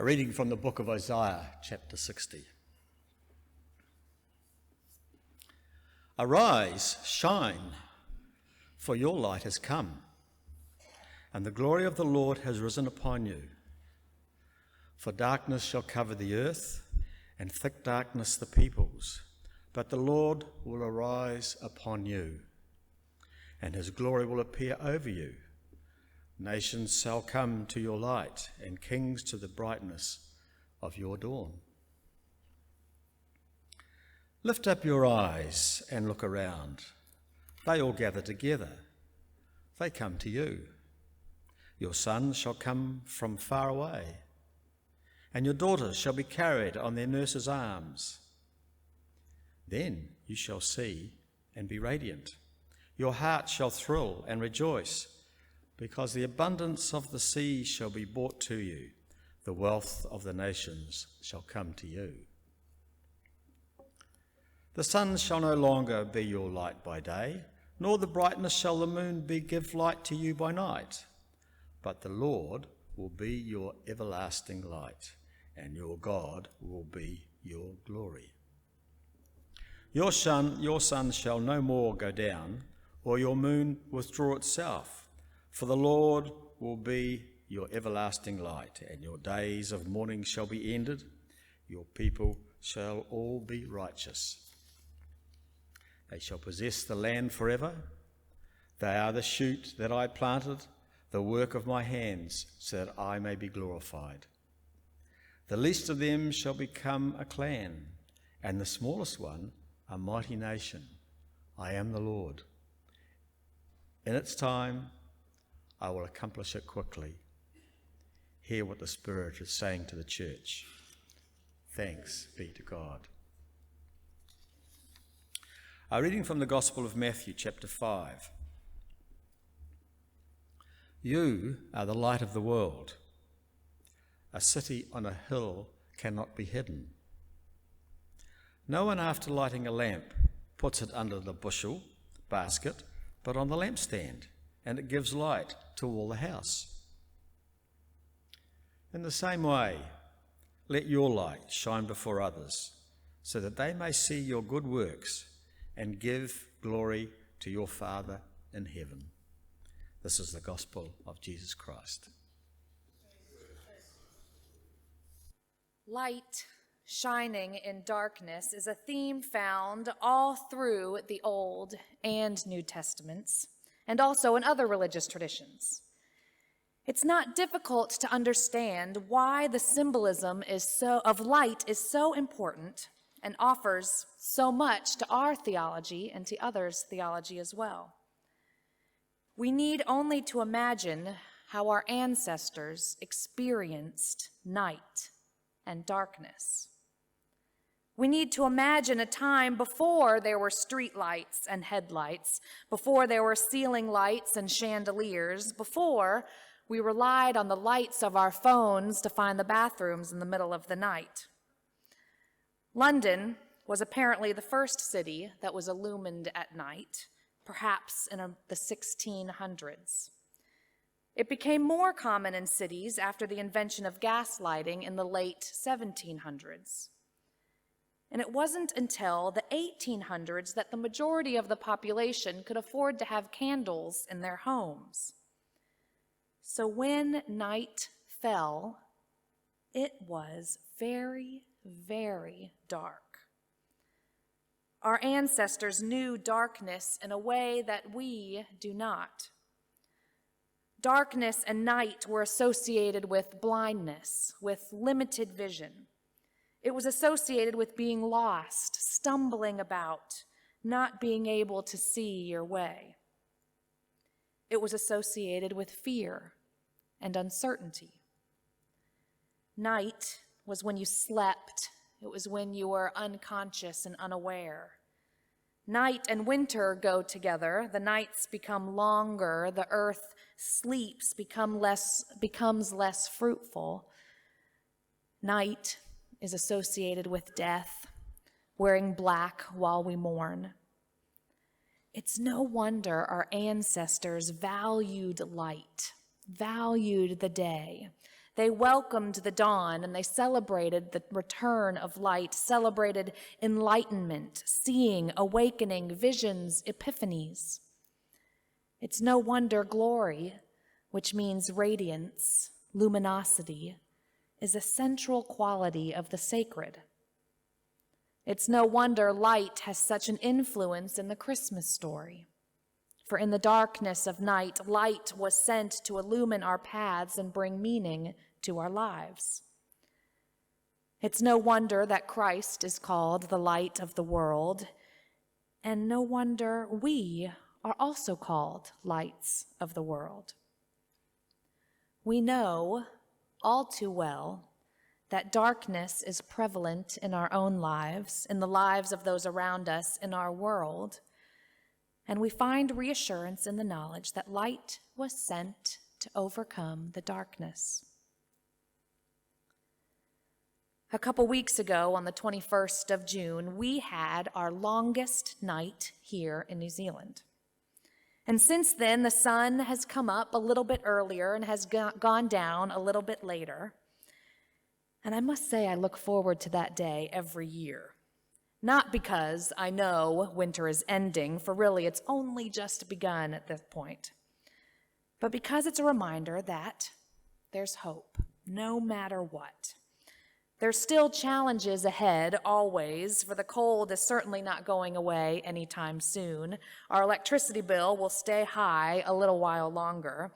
A reading from the book of Isaiah, chapter 60. Arise, shine, for your light has come, and the glory of the Lord has risen upon you. For darkness shall cover the earth, and thick darkness the peoples, but the Lord will arise upon you, and his glory will appear over you. Nations shall come to your light, and kings to the brightness of your dawn. Lift up your eyes and look around. They all gather together. They come to you. Your sons shall come from far away, and your daughters shall be carried on their nurses' arms. Then you shall see and be radiant. Your heart shall thrill and rejoice, because the abundance of the sea shall be brought to you. The wealth of the nations shall come to you. The sun shall no longer be your light by day, nor the brightness shall the moon give light to you by night. But the Lord will be your everlasting light, and your God will be your glory. Your sun shall no more go down, or your moon withdraw itself. For the Lord will be your everlasting light, and your days of mourning shall be ended. Your people shall all be righteous. They shall possess the land forever. They are the shoot that I planted, the work of my hands, so that I may be glorified. The least of them shall become a clan, and the smallest one a mighty nation. I am the Lord. In its time, I will accomplish it quickly. Hear what the Spirit is saying to the church. Thanks be to God. A reading from the Gospel of Matthew, chapter 5. You are the light of the world. A city on a hill cannot be hidden. No one, after lighting a lamp, puts it under the bushel basket, but on the lampstand, and it gives light to all the house. In the same way, let your light shine before others, so that they may see your good works and give glory to your Father in heaven. This is the gospel of Jesus Christ. Light shining in darkness is a theme found all through the Old and New Testaments, and also in other religious traditions. It's not difficult to understand why the symbolism of light is so important and offers so much to our theology and to others' theology as well. We need only to imagine how our ancestors experienced night and darkness. We need to imagine a time before there were street lights and headlights, before there were ceiling lights and chandeliers, before we relied on the lights of our phones to find the bathrooms in the middle of the night. London was apparently the first city that was illumined at night, perhaps in the 1600s. It became more common in cities after the invention of gas lighting in the late 1700s. And it wasn't until the 1800s that the majority of the population could afford to have candles in their homes. So when night fell, it was very, very dark. Our ancestors knew darkness in a way that we do not. Darkness and night were associated with blindness, with limited vision. It was associated with being lost, stumbling about, not being able to see your way. It was associated with fear and uncertainty. Night was when you slept. It was when you were unconscious and unaware. Night and winter go together. The nights become longer. The earth sleeps, becomes less fruitful. Night is associated with death, wearing black while we mourn. It's no wonder our ancestors valued light, valued the day, They welcomed the dawn and they celebrated the return of light, celebrated enlightenment, seeing, awakening, visions, epiphanies. It's no wonder glory, which means radiance, luminosity, is a central quality of the sacred. It's no wonder light has such an influence in the Christmas story. For in the darkness of night, light was sent to illumine our paths and bring meaning to our lives. It's no wonder that Christ is called the light of the world, and no wonder we are also called lights of the world. We know all too well that darkness is prevalent in our own lives, in the lives of those around us, in our world, and we find reassurance in the knowledge that light was sent to overcome the darkness. A couple weeks ago, on the 21st of June, we had our longest night here in New Zealand. And since then, the sun has come up a little bit earlier and has gone down a little bit later. And I must say I look forward to that day every year. Not because I know winter is ending, for really it's only just begun at this point, but because it's a reminder that there's hope, no matter what. There's still challenges ahead, always, for the cold is certainly not going away anytime soon. Our electricity bill will stay high a little while longer.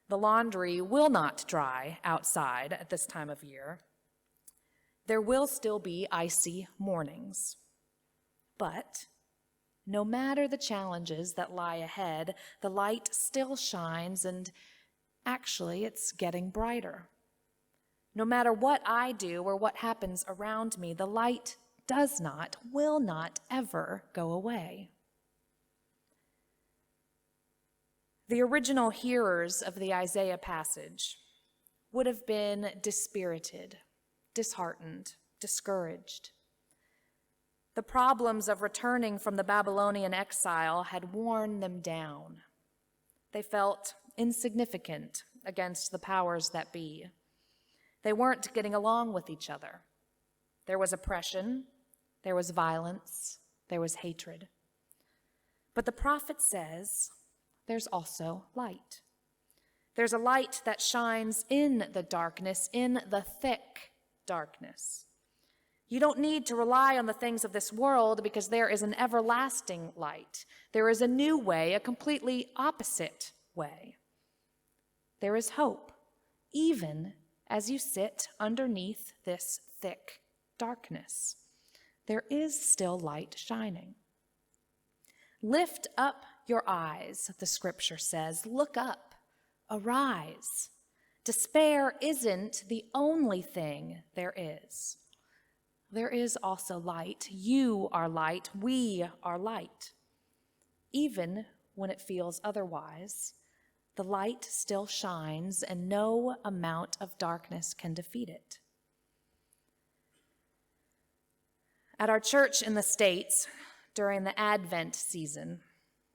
The laundry will not dry outside at this time of year. There will still be icy mornings. But no matter the challenges that lie ahead, the light still shines, and actually it's getting brighter. No matter what I do or what happens around me, the light does not, will not ever go away. The original hearers of the Isaiah passage would have been dispirited, disheartened, discouraged. The problems of returning from the Babylonian exile had worn them down. They felt insignificant against the powers that be. They weren't getting along with each other. There was oppression, there was violence, there was hatred. But the prophet says there's also light. There's a light that shines in the darkness, in the thick darkness. You don't need to rely on the things of this world because there is an everlasting light. There is a new way, a completely opposite way. There is hope, even as you sit underneath this thick darkness. There is still light shining. Lift up your eyes, the scripture says. Look up, arise. Despair isn't the only thing there is. There is also light. You are light. We are light. Even when it feels otherwise, the light still shines, and no amount of darkness can defeat it. At our church in the States, during the Advent season,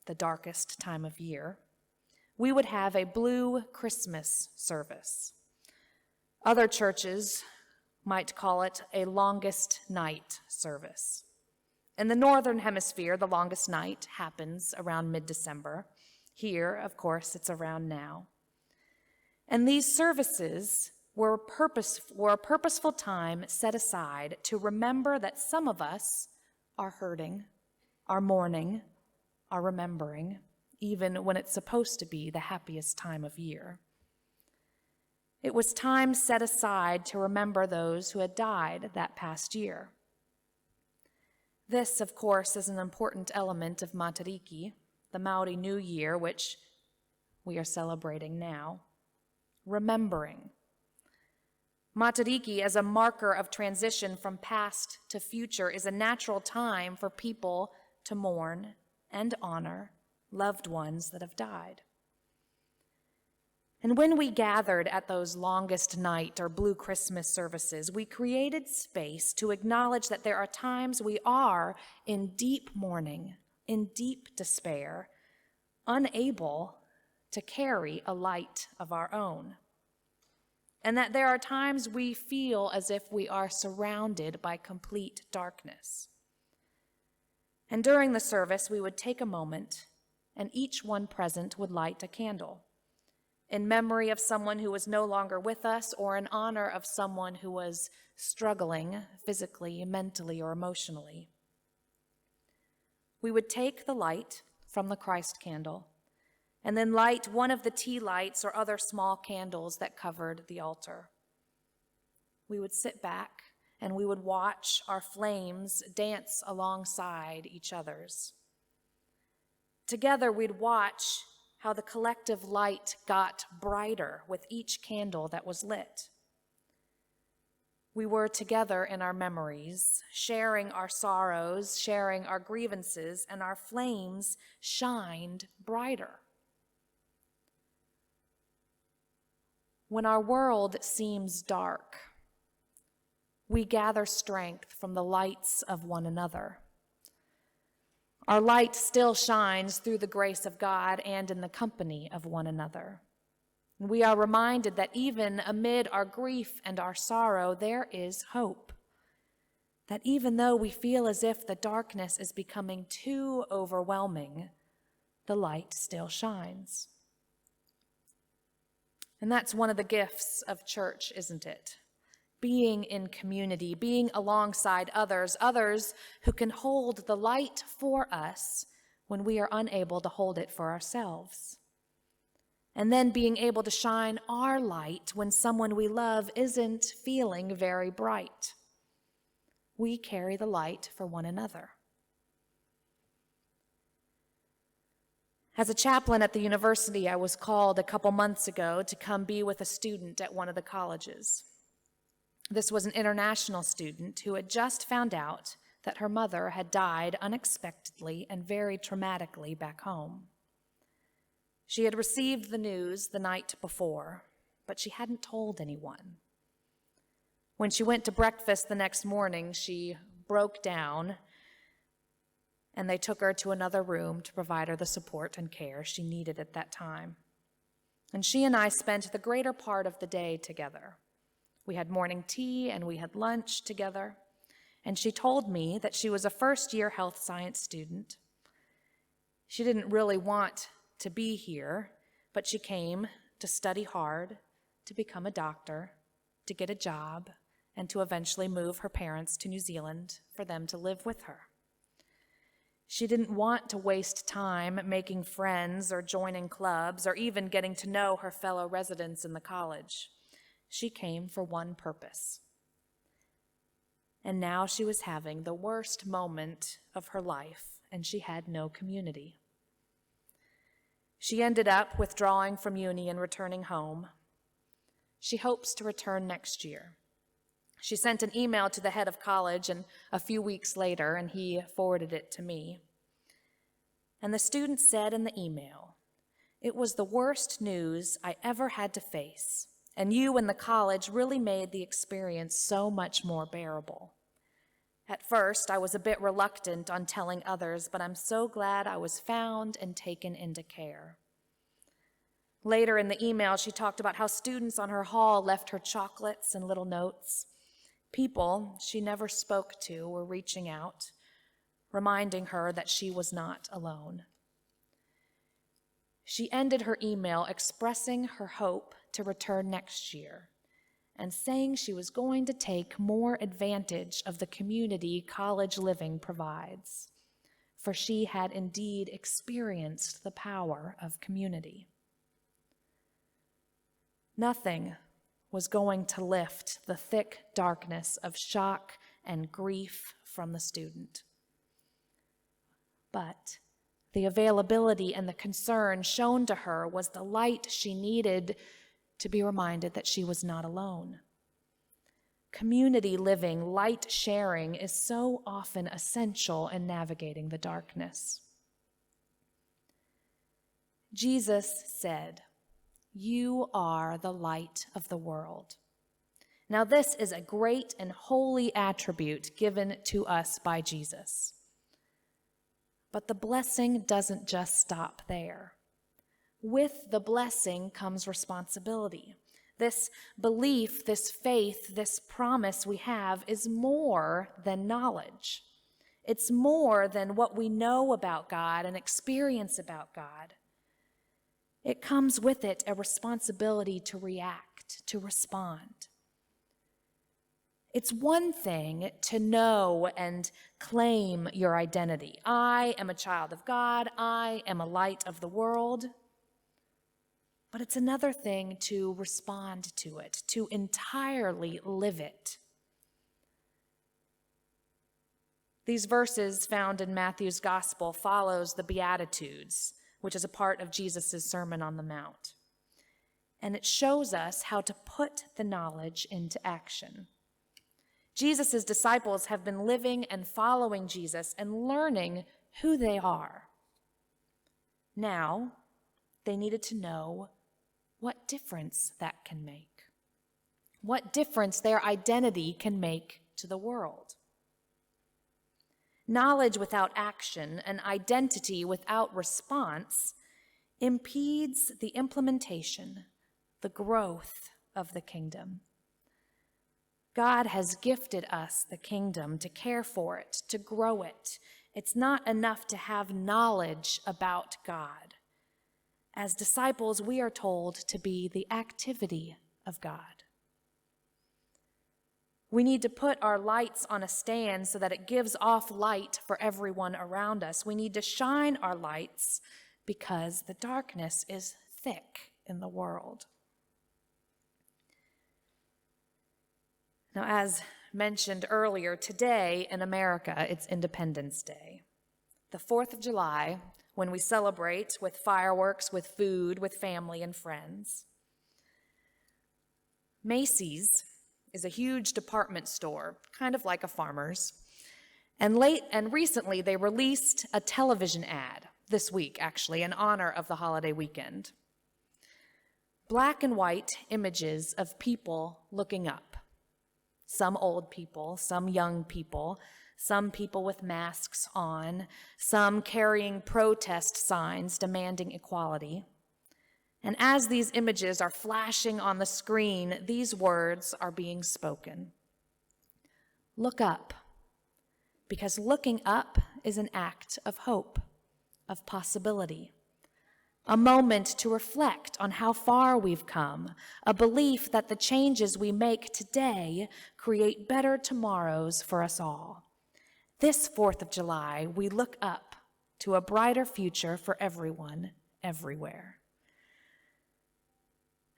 the darkest time of year, we would have a blue Christmas service. Other churches might call it a longest night service. In the Northern Hemisphere, the longest night happens around mid-December. Here, of course, it's around now. And these services were a purposeful time set aside to remember that some of us are hurting, are mourning, are remembering, even when it's supposed to be the happiest time of year. It was time set aside to remember those who had died that past year. This, of course, is an important element of Matariki, the Maori New Year, which we are celebrating now. Remembering. Matariki, as a marker of transition from past to future, is a natural time for people to mourn and honor loved ones that have died. And when we gathered at those longest night or blue Christmas services, we created space to acknowledge that there are times we are in deep mourning, in deep despair, unable to carry a light of our own. and that there are times we feel as if we are surrounded by complete darkness. And during the service, we would take a moment, and each one present would light a candle in memory of someone who was no longer with us or in honor of someone who was struggling physically, mentally, or emotionally. We would take the light from the Christ candle and then light one of the tea lights or other small candles that covered the altar. We would sit back and we would watch our flames dance alongside each other's. Together, we'd watch how the collective light got brighter with each candle that was lit. We were together in our memories, sharing our sorrows, sharing our grievances, and our flames shined brighter. When our world seems dark, we gather strength from the lights of one another. Our light still shines through the grace of God and in the company of one another. We are reminded that even amid our grief and our sorrow, there is hope. That even though we feel as if the darkness is becoming too overwhelming, the light still shines. And that's one of the gifts of church, isn't it? Being in community, being alongside others who can hold the light for us when we are unable to hold it for ourselves. And then being able to shine our light when someone we love isn't feeling very bright. We carry the light for one another. As a chaplain at the university, I was called a couple months ago to come be with a student at one of the colleges. This was an international student who had just found out that her mother had died unexpectedly and very traumatically back home. She had received the news the night before, but she hadn't told anyone. When she went to breakfast the next morning, she broke down, and they took her to another room to provide her the support and care she needed at that time. And she and I spent the greater part of the day together. We had morning tea and we had lunch together, and she told me that she was a first-year health science student. She didn't really want to be here, but she came to study hard, to become a doctor, to get a job, and to eventually move her parents to New Zealand for them to live with her. She didn't want to waste time making friends or joining clubs or even getting to know her fellow residents in the college. She came for one purpose. And now she was having the worst moment of her life, and she had no community. She ended up withdrawing from uni and returning home. She hopes to return next year. She sent an email to the head of college and a few weeks later, and he forwarded it to me. And the student said in the email, "It was the worst news I ever had to face, and you and the college really made the experience so much more bearable. At first, I was a bit reluctant on telling others, but I'm so glad I was found and taken into care." Later in the email, she talked about how students on her hall left her chocolates and little notes. People she never spoke to were reaching out, reminding her that she was not alone. She ended her email expressing her hope to return next year and saying she was going to take more advantage of the community college living provides, for she had indeed experienced the power of community. Nothing was going to lift the thick darkness of shock and grief from the student. But the availability and the concern shown to her was the light she needed to be reminded that she was not alone. Community living, light sharing is so often essential in navigating the darkness. Jesus said, "You are the light of the world." Now, this is a great and holy attribute given to us by Jesus. But the blessing doesn't just stop there. With the blessing comes responsibility. This belief, this faith, this promise we have is more than knowledge. It's more than what we know about God and experience about God. It comes with it a responsibility to react, to respond. It's one thing to know and claim your identity. I am a child of God. I am a light of the world. But it's another thing to respond to it, to entirely live it. These verses found in Matthew's Gospel follows the Beatitudes, which is a part of Jesus' Sermon on the Mount. And it shows us how to put the knowledge into action. Jesus' disciples have been living and following Jesus and learning who they are. Now, they needed to know what difference that can make, what difference their identity can make to the world. Knowledge without action and identity without response impedes the implementation, the growth of the kingdom. God has gifted us the kingdom to care for it, to grow it. It's not enough to have knowledge about God. As disciples, we are told to be the activity of God. We need to put our lights on a stand so that it gives off light for everyone around us. We need to shine our lights because the darkness is thick in the world. Now, as mentioned earlier, today in America, it's Independence Day. The 4th of July, when we celebrate with fireworks, with food, with family and friends. Macy's is a huge department store, kind of like a Farmer's. And recently they released a television ad, this week actually, in honor of the holiday weekend. Black and white images of people looking up. Some old people, some young people, some people with masks on, some carrying protest signs demanding equality. And as these images are flashing on the screen, these words are being spoken. Look up, because looking up is an act of hope, of possibility. A moment to reflect on how far we've come, a belief that the changes we make today create better tomorrows for us all. This 4th of July, we look up to a brighter future for everyone, everywhere.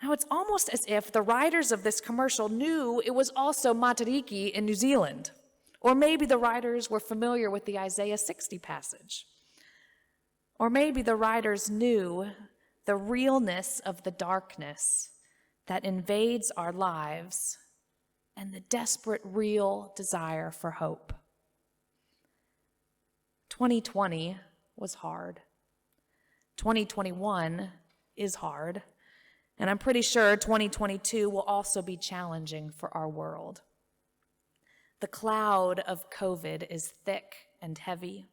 Now, it's almost as if the writers of this commercial knew it was also Matariki in New Zealand. Or maybe the writers were familiar with the Isaiah 60 passage. Or maybe the writers knew the realness of the darkness that invades our lives and the desperate, real desire for hope. 2020 was hard. 2021 is hard. And I'm pretty sure 2022 will also be challenging for our world. The cloud of COVID is thick and heavy.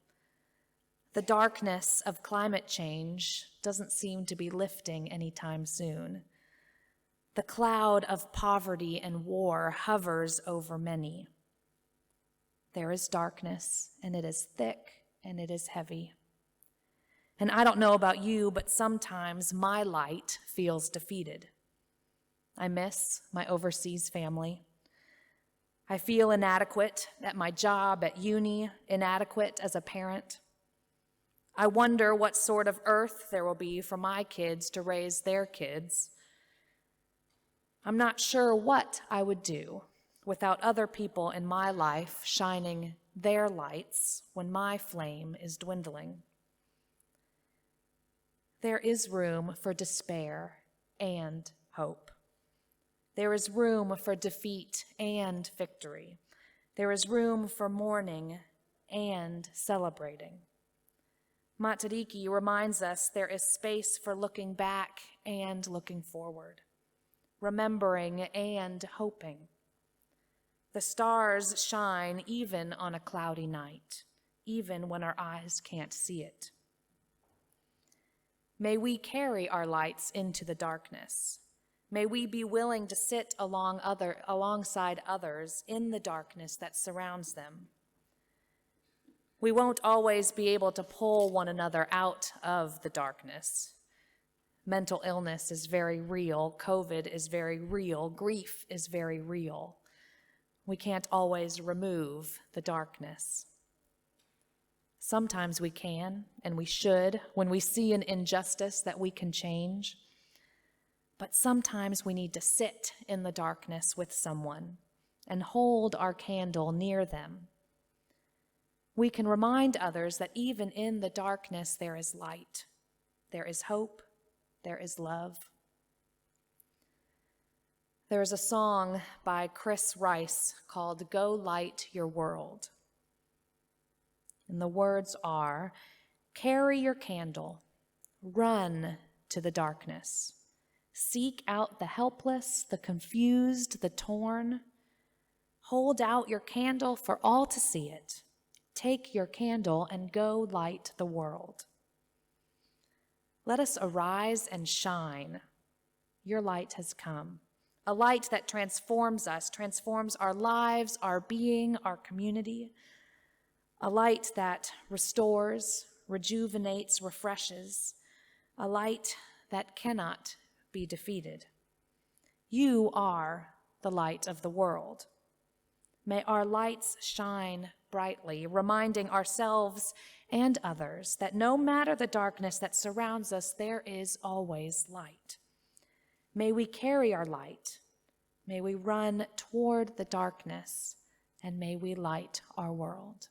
The darkness of climate change doesn't seem to be lifting anytime soon. The cloud of poverty and war hovers over many. There is darkness, and it is thick, and it is heavy. And I don't know about you, but sometimes my light feels defeated. I miss my overseas family. I feel inadequate at my job, at uni, inadequate as a parent. I wonder what sort of earth there will be for my kids to raise their kids. I'm not sure what I would do without other people in my life shining their lights when my flame is dwindling. There is room for despair and hope. There is room for defeat and victory. There is room for mourning and celebrating. Matariki reminds us there is space for looking back and looking forward, remembering and hoping. The stars shine even on a cloudy night, even when our eyes can't see it. May we carry our lights into the darkness. May we be willing to sit alongside others in the darkness that surrounds them. We won't always be able to pull one another out of the darkness. Mental illness is very real. COVID is very real. Grief is very real. We can't always remove the darkness. Sometimes we can, and we should, when we see an injustice that we can change. But sometimes we need to sit in the darkness with someone and hold our candle near them. We can remind others that even in the darkness there is light, there is hope, there is love. There is a song by Chris Rice called "Go Light Your World." And the words are, "Carry your candle, run to the darkness. Seek out the helpless, the confused, the torn. Hold out your candle for all to see it. Take your candle and go light the world. Let us arise and shine. Your light has come. A light that transforms us, transforms our lives, our being, our community. A light that restores, rejuvenates, refreshes. A light that cannot be defeated. You are the light of the world. May our lights shine brightly, reminding ourselves and others that no matter the darkness that surrounds us, there is always light. May we carry our light. May we run toward the darkness, and may we light our world."